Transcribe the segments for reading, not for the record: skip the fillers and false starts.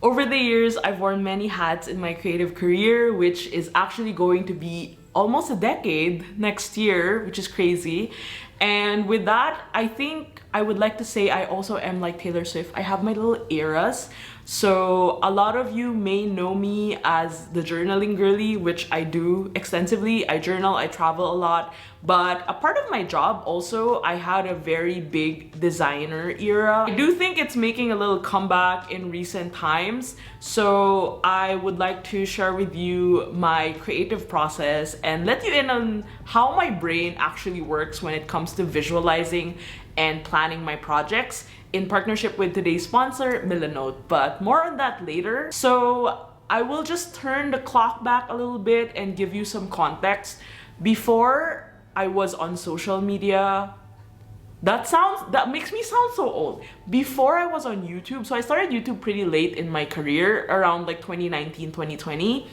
Over the years, I've worn many hats in my creative career, which is actually going to be almost a decade next year, which is crazy. And with that, I think I would like to say I also am like Taylor Swift. I have my little eras. So a lot of you may know me as the journaling girly, which I do extensively. I journal, I travel a lot. But a part of my job also, I had a very big designer era. I do think it's making a little comeback in recent times. So I would like to share with you my creative process and let you in on how my brain actually works when it comes to visualizing and planning my projects in partnership with today's sponsor, Milanote. But more on that later. So I will just turn the clock back a little bit and give you some context. Before I was on social media, that makes me sound so old. Before I was on YouTube, so I started YouTube pretty late in my career, around like 2019, 2020.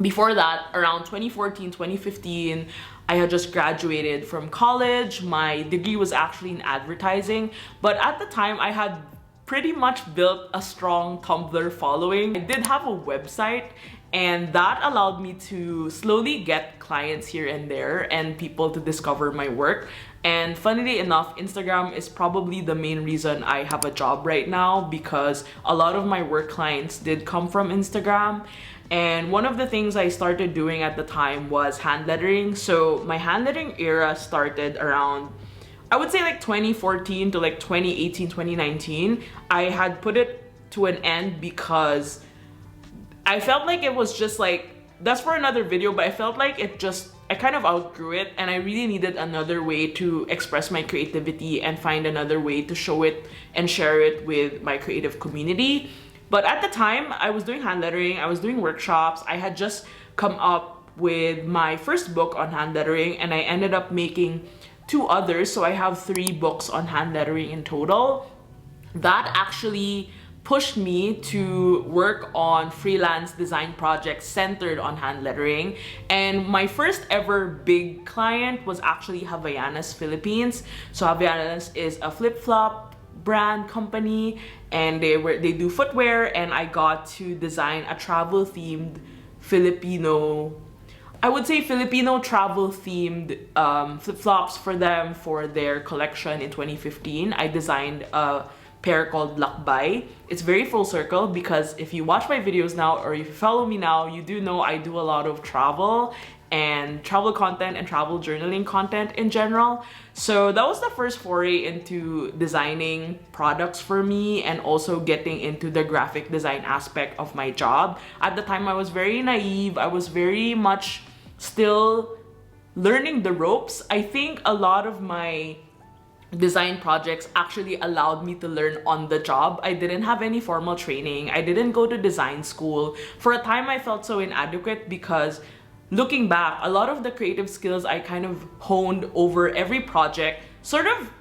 Before that, around 2014, 2015, I had just graduated from college. My degree was actually in advertising, but at the time I had pretty much built a strong Tumblr following. I did have a website, and that allowed me to slowly get clients here and there and people to discover my work. And funnily enough, Instagram is probably the main reason I have a job right now, because a lot of my work clients did come from Instagram. And one of the things I started doing at the time was hand lettering. So my hand lettering era started around, I would say like 2014 to like 2018, 2019. I had put it to an end because I felt like it was just like, that's for another video, but I felt like I kind of outgrew it, and I really needed another way to express my creativity and find another way to show it and share it with my creative community. But at the time, I was doing hand lettering, I was doing workshops, I had just come up with my first book on hand lettering, and I ended up making 2 others, so I have 3 books on hand lettering in total. That actually pushed me to work on freelance design projects centered on hand lettering. And my first ever big client was actually 𝚆𝚘𝚘𝚔 Philippines. So 𝚆𝚘𝚘𝚘𝚔 is a flip-flop brand company, and they do footwear, and I got to design a travel themed Filipino travel themed flip-flops for them for their collection in 2015. I designed a pair called 𝚒𝚘𝚃. It's very full circle because if you watch my videos now or if you follow me now, you do know I do a lot of travel and travel content and travel journaling content in general. So that was the first foray into designing products for me and also getting into the graphic design aspect of my job. At the time, I was very naive. I was very much still learning the ropes. I think a lot of my design projects actually allowed me to learn on the job. I didn't have any formal training. I didn't go to design school. For a time, I felt so inadequate because looking back, a lot of the creative skills I kind of honed over every project, sort of,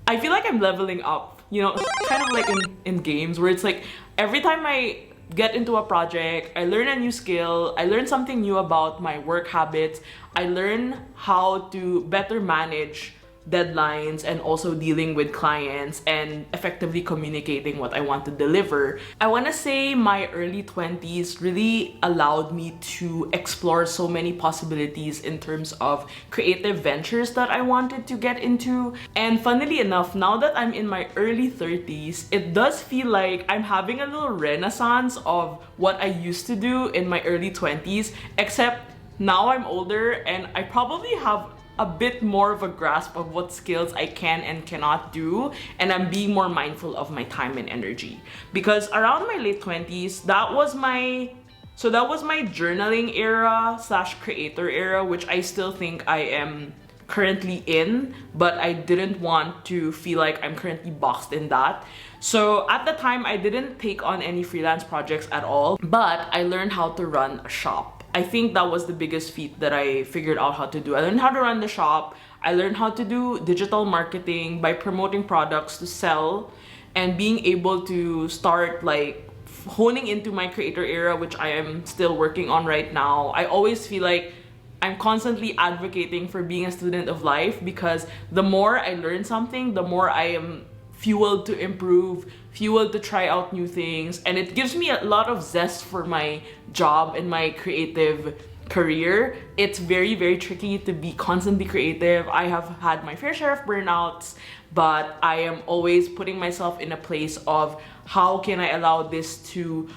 I feel like I'm leveling up, you know, kind of like in games where it's like every time I get into a project, I learn a new skill, I learn something new about my work habits, I learn how to better manage deadlines and also dealing with clients and effectively communicating what I want to deliver. I want to say my early 20s really allowed me to explore so many possibilities in terms of creative ventures that I wanted to get into. And funnily enough, now that I'm in my early 30s, it does feel like I'm having a little renaissance of what I used to do in my early 20s, except now I'm older and I probably have a bit more of a grasp of what skills I can and cannot do, and I'm being more mindful of my time and energy. Because around my late 20s, that was my journaling era / creator era, which I still think I am currently in, but I didn't want to feel like I'm currently boxed in that. So at the time, I didn't take on any freelance projects at all, but I learned how to run a shop. I think that was the biggest feat that I figured out how to do. I learned how to run the shop. I learned how to do digital marketing by promoting products to sell and being able to start like honing into my creator era, which I am still working on right now. I always feel like I'm constantly advocating for being a student of life because the more I learn something, the more I am fueled to improve, fueled to try out new things, and it gives me a lot of zest for my job and my creative career. It's very, very tricky to be constantly creative. I have had my fair share of burnouts, but I am always putting myself in a place of how can I allow this to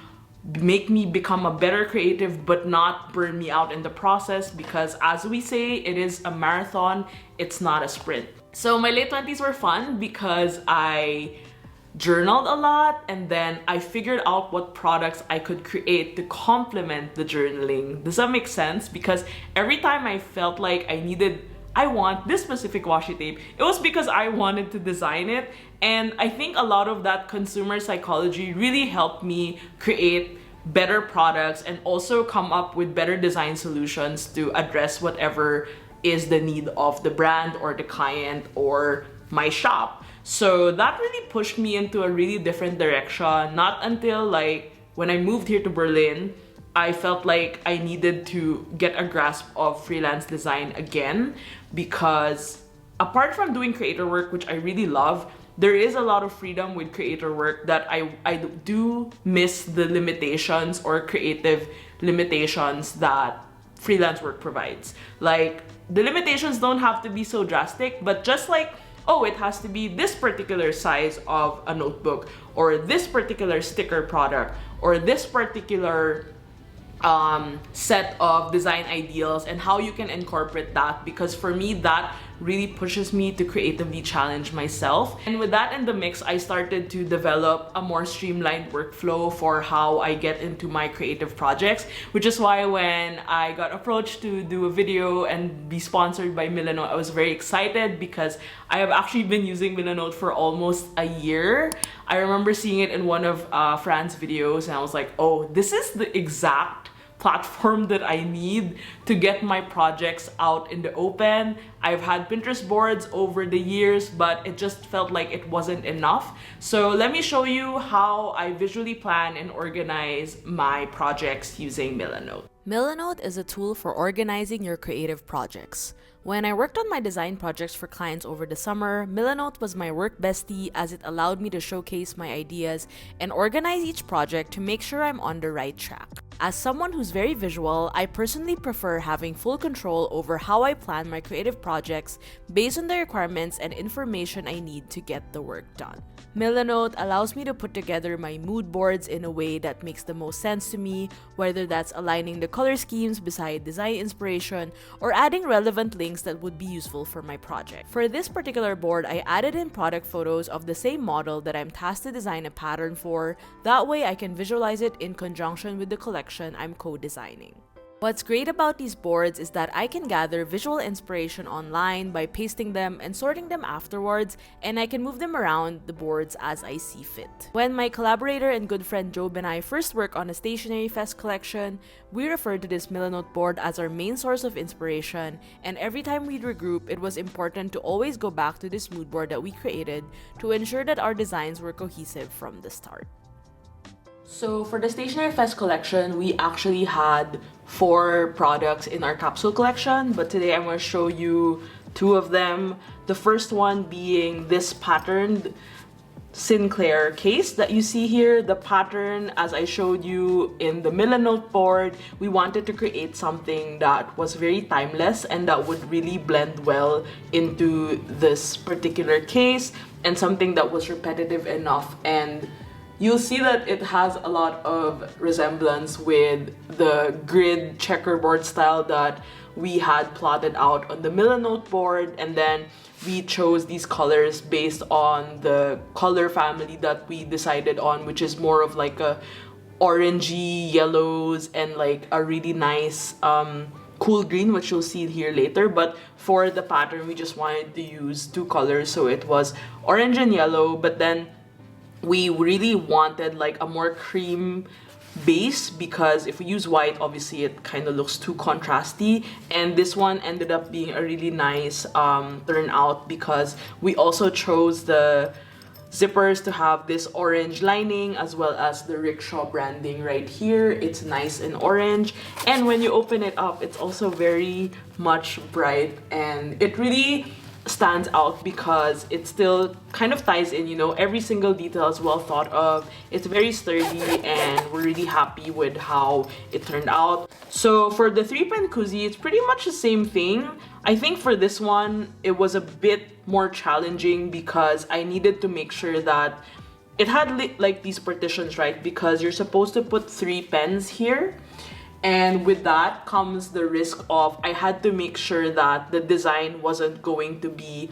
make me become a better creative but not burn me out in the process, because as we say, it is a marathon, it's not a sprint. So my late 20s were fun because I journaled a lot, and then I figured out what products I could create to complement the journaling. Does that make sense? Because every time I felt like I want this specific washi tape, it was because I wanted to design it. And I think a lot of that consumer psychology really helped me create better products and also come up with better design solutions to address whatever is the need of the brand or the client or my shop. So that really pushed me into a really different direction. Not until like when I moved here to Berlin, I felt like I needed to get a grasp of freelance design again, because apart from doing creator work, which I really love, there is a lot of freedom with creator work that I do miss the limitations or creative limitations that freelance work provides. Like, the limitations don't have to be so drastic, but just like, oh, it has to be this particular size of a notebook, or this particular sticker product, or this particular set of design ideals, and how you can incorporate that, because for me that really pushes me to creatively challenge myself. And with that in the mix, I started to develop a more streamlined workflow for how I get into my creative projects, which is why when I got approached to do a video and be sponsored by Milanote, I was very excited, because I have actually been using Milanote for almost a year. I remember seeing it in one of Fran's videos, and I was like, oh, this is the exact platform that I need to get my projects out in the open. I've had Pinterest boards over the years, but it just felt like it wasn't enough. So let me show you how I visually plan and organize my projects using Milanote. Milanote is a tool for organizing your creative projects. When I worked on my design projects for clients over the summer, Milanote was my work bestie, as it allowed me to showcase my ideas and organize each project to make sure I'm on the right track. As someone who's very visual, I personally prefer having full control over how I plan my creative projects based on the requirements and information I need to get the work done. Milanote allows me to put together my mood boards in a way that makes the most sense to me, whether that's aligning the color schemes beside design inspiration or adding relevant links that would be useful for my project. For this particular board, I added in product photos of the same model that I'm tasked to design a pattern for. That way I can visualize it in conjunction with the collection I'm co-designing. What's great about these boards is that I can gather visual inspiration online by pasting them and sorting them afterwards, and I can move them around the boards as I see fit. When my collaborator and good friend Job and I first worked on a Stationery Fest collection, we referred to this Milanote board as our main source of inspiration, and every time we'd regroup, it was important to always go back to this mood board that we created to ensure that our designs were cohesive from the start. So for the Stationery Fest collection, we actually had 4 products in our capsule collection, but today I'm going to show you 2 of them. The first one being this patterned Sinclair case that you see here. The pattern, as I showed you in the Milanote board, we wanted to create something that was very timeless and that would really blend well into this particular case, and something that was repetitive enough. And you'll see that it has a lot of resemblance with the grid checkerboard style that we had plotted out on the Milanote board, and then we chose these colors based on the color family that we decided on, which is more of like a orangey yellows and like a really nice cool green, which you'll see here later. But for the pattern, we just wanted to use 2 colors, so it was orange and yellow, but then we really wanted like a more cream base, because if we use white, obviously it kind of looks too contrasty, and this one ended up being a really nice turnout, because we also chose the zippers to have this orange lining as well as the rickshaw branding right here. It's nice and orange, and when you open it up, it's also very much bright, and it really stands out because it still kind of ties in, you know, every single detail is well thought of. It's very sturdy and we're really happy with how it turned out. So for the 3-pen koozie, it's pretty much the same thing. I think for this one, it was a bit more challenging because I needed to make sure that it had like these partitions, right? Because you're supposed to put 3 pens here. And with that comes the risk of I had to make sure that the design wasn't going to be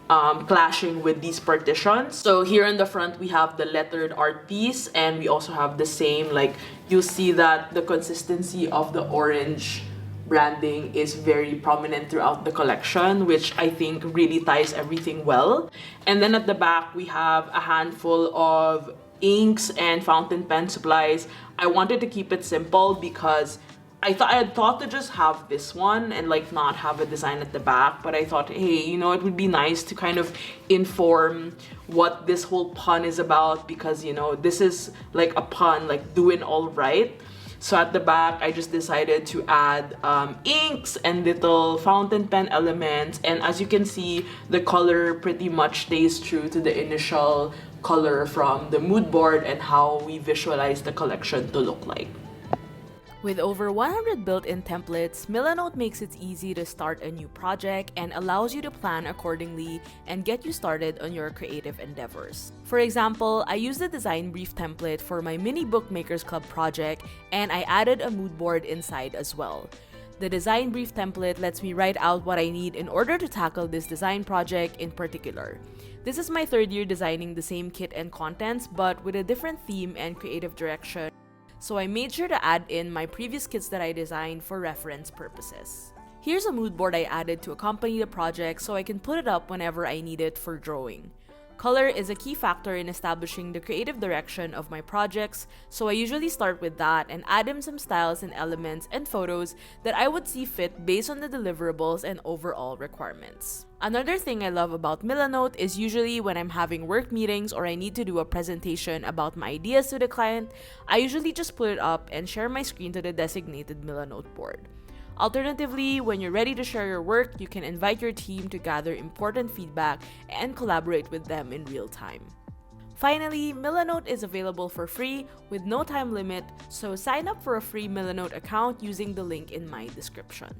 clashing with these partitions. So here in the front, we have the lettered art piece, and we also have the same, like, you'll see that the consistency of the orange branding is very prominent throughout the collection, which I think really ties everything well. And then at the back, we have a handful of inks and fountain pen supplies. I wanted to keep it simple because I had thought to just have this one and like not have a design at the back, but I thought, hey, you know, it would be nice to kind of inform what this whole pun is about, because, you know, this is like a pun, like doing all right. So at the back, I just decided to add inks and little fountain pen elements. And as you can see, the color pretty much stays true to the initial color from the mood board and how we visualize the collection to look like. With over 100 built-in templates, Milanote makes it easy to start a new project and allows you to plan accordingly and get you started on your creative endeavors. For example, I used the design brief template for my mini bookmakers club project, and I added a mood board inside as well. The design brief template lets me write out what I need in order to tackle this design project in particular. This is my 3rd year designing the same kit and contents, but with a different theme and creative direction. So I made sure to add in my previous kits that I designed for reference purposes. Here's a mood board I added to accompany the project so I can put it up whenever I need it for drawing. Color is a key factor in establishing the creative direction of my projects, so I usually start with that and add in some styles and elements and photos that I would see fit based on the deliverables and overall requirements. Another thing I love about Milanote is usually when I'm having work meetings or I need to do a presentation about my ideas to the client, I usually just put it up and share my screen to the designated Milanote board. Alternatively, when you're ready to share your work, you can invite your team to gather important feedback and collaborate with them in real time. Finally, Milanote is available for free with no time limit, so sign up for a free Milanote account using the link in my description.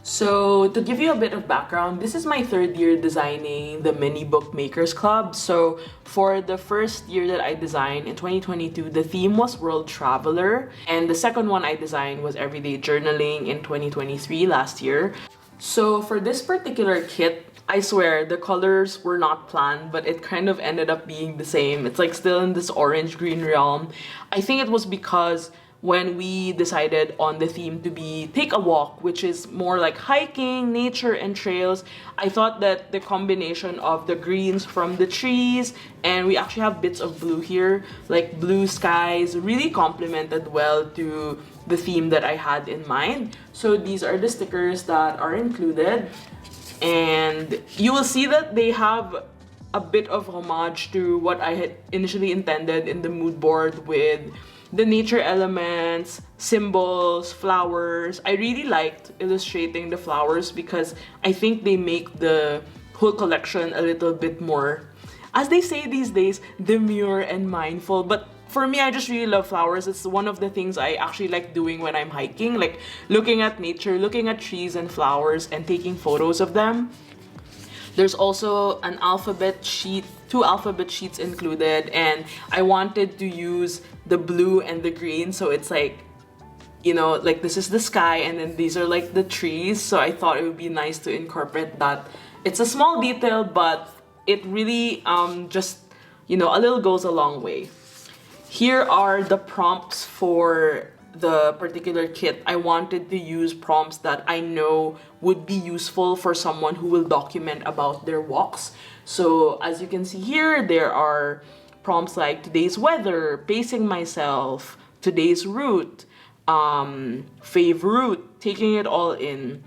So to give you a bit of background, this is my 3rd year designing the Mini Bookmakers Club. So for the first year that I designed in 2022, the theme was World Traveler. And the second one I designed was Everyday Journaling in 2023, last year. So for this particular kit, I swear the colors were not planned, but it kind of ended up being the same. It's like still in this orange-green realm. I think it was because when we decided on the theme to be Take a Walk, which is more like hiking, nature, and trails, I thought that the combination of the greens from the trees, and we actually have bits of blue here, like blue skies, really complemented well to the theme that I had in mind. So these are the stickers that are included, and you will see that they have a bit of homage to what I had initially intended in the mood board with the nature elements, symbols, flowers. I really liked illustrating the flowers because I think they make the whole collection a little bit more, as they say these days, demure and mindful. But for me, I just really love flowers. It's one of the things I actually like doing when I'm hiking, like looking at nature, looking at trees and flowers and taking photos of them. There's also an alphabet sheet, 2 alphabet sheets included, and I wanted to use the blue and the green, so it's like, you know, like this is the sky and then these are like the trees, so I thought it would be nice to incorporate that. It's a small detail, but it really just, you know, a little goes a long way. Here are the prompts for the particular kit. I wanted to use prompts that I know would be useful for someone who will document about their walks. So as you can see here, there are prompts like today's weather, pacing myself, today's route, fave route, taking it all in.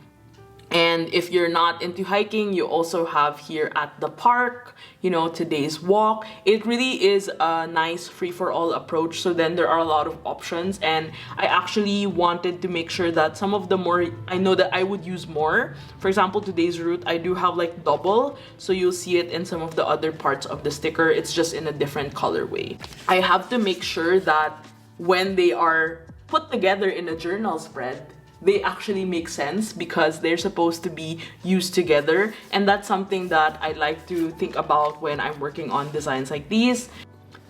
And if you're not into hiking, you also have here at the park, you know, today's walk. It really is a nice free-for-all approach. So then there are a lot of options, and I actually wanted to make sure that some of the more I know that I would use more. For example, today's route, I do have like double, so you'll see it in some of the other parts of the sticker. It's just in a different colorway. I have to make sure that when they are put together in a journal spread, they actually make sense because they're supposed to be used together, and that's something that I like to think about when I'm working on designs like these.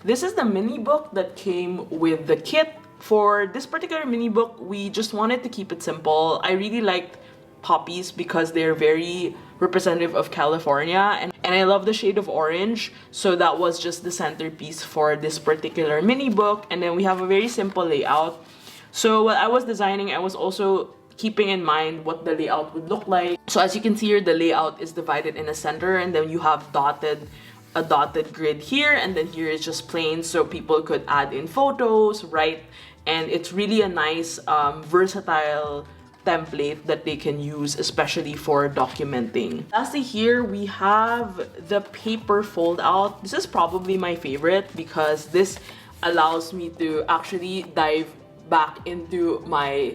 This is the mini book that came with the kit. For this particular mini book, we just wanted to keep it simple. I really liked poppies because they're very representative of California, and I love the shade of orange, so that was just the centerpiece for this particular mini book. And then we have a very simple layout. So while I was designing, I was also keeping in mind what the layout would look like. So as you can see here, the layout is divided in a center, and then you have a dotted grid here, and then here is just plain, so people could add in photos, right? And it's really a nice versatile template that they can use, especially for documenting. Lastly, here we have the paper fold out. This is probably my favorite because this allows me to actually dive back into my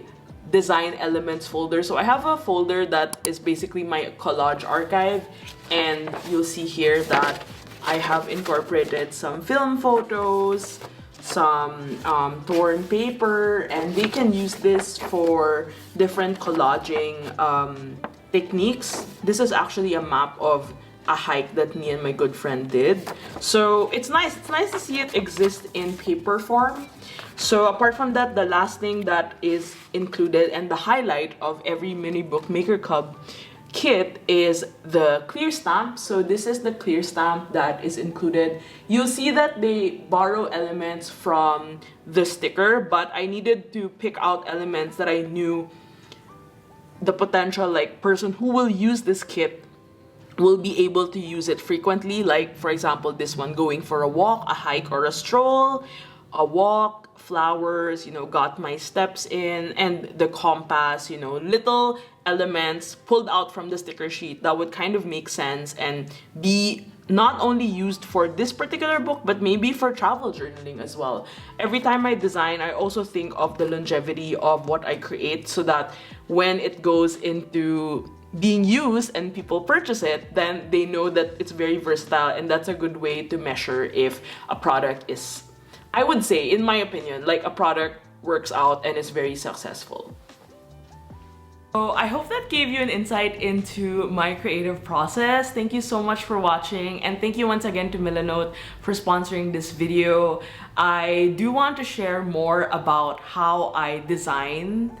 design elements folder. So I have a folder that is basically my collage archive, and you'll see here that I have incorporated some film photos, some torn paper, and they can use this for different collaging techniques. This is actually a map of a hike that me and my good friend did. So it's nice to see it exist in paper form. So apart from that, the last thing that is included and the highlight of every mini bookmaker club kit is the clear stamp. So this is the clear stamp that is included. You'll see that they borrow elements from the sticker, but I needed to pick out elements that I knew the potential like person who will use this kit will be able to use it frequently. Like for example, this one, going for a walk, a hike, or a stroll. A walk, flowers, you know, got my steps in, and the compass, you know, little elements pulled out from the sticker sheet that would kind of make sense and be not only used for this particular book, but maybe for travel journaling as well. Every time I design, I also think of the longevity of what I create, so that when it goes into being used and people purchase it, then they know that it's very versatile, and that's a good way to measure if a product is, I would say, in my opinion, like a product works out and is very successful. So I hope that gave you an insight into my creative process. Thank you so much for watching, and thank you once again to Milanote for sponsoring this video. I do want to share more about how I design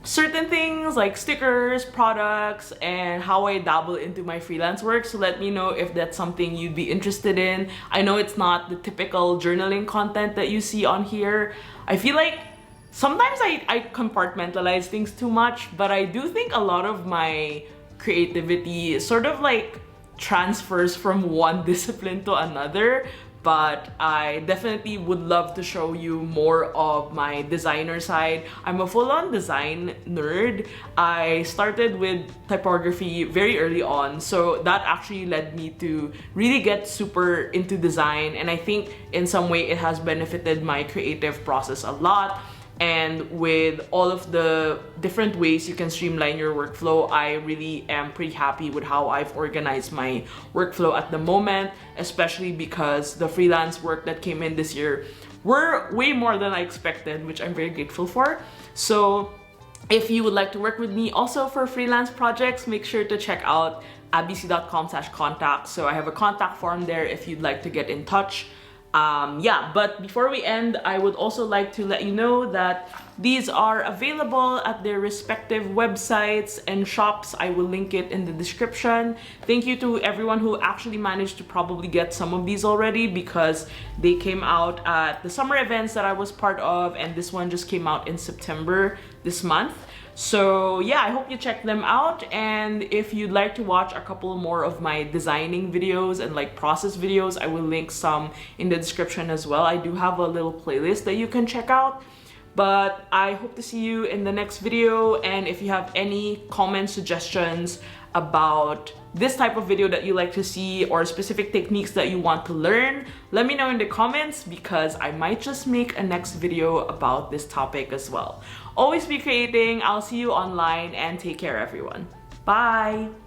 certain things like stickers, products, and how I dabble into my freelance work. So let me know if that's something you'd be interested in. I know it's not the typical journaling content that you see on here. I feel like sometimes I compartmentalize things too much, but I do think a lot of my creativity sort of like transfers from one discipline to another. But I definitely would love to show you more of my designer side. I'm a full-on design nerd. I started with typography very early on, so that actually led me to really get super into design, and I think in some way it has benefited my creative process a lot. And with all of the different ways you can streamline your workflow, I really am pretty happy with how I've organized my workflow at the moment, especially because the freelance work that came in this year were way more than I expected, which I'm very grateful for. So if you would like to work with me also for freelance projects, make sure to check out abbey.com/contact. So I have a contact form there if you'd like to get in touch. Yeah, but before we end, I would also like to let you know that these are available at their respective websites and shops. I will link it in the description. Thank you to everyone who actually managed to probably get some of these already, because they came out at the summer events that I was part of, and this one just came out in September this month. So yeah, I hope you check them out, and if you'd like to watch a couple more of my designing videos and like process videos, I will link some in the description as well. I do have a little playlist that you can check out. But I hope to see you in the next video, and if you have any comments, suggestions about this type of video that you like to see or specific techniques that you want to learn, let me know in the comments because I might just make a next video about this topic as well. Always be creating. I'll see you online and take care everyone. Bye!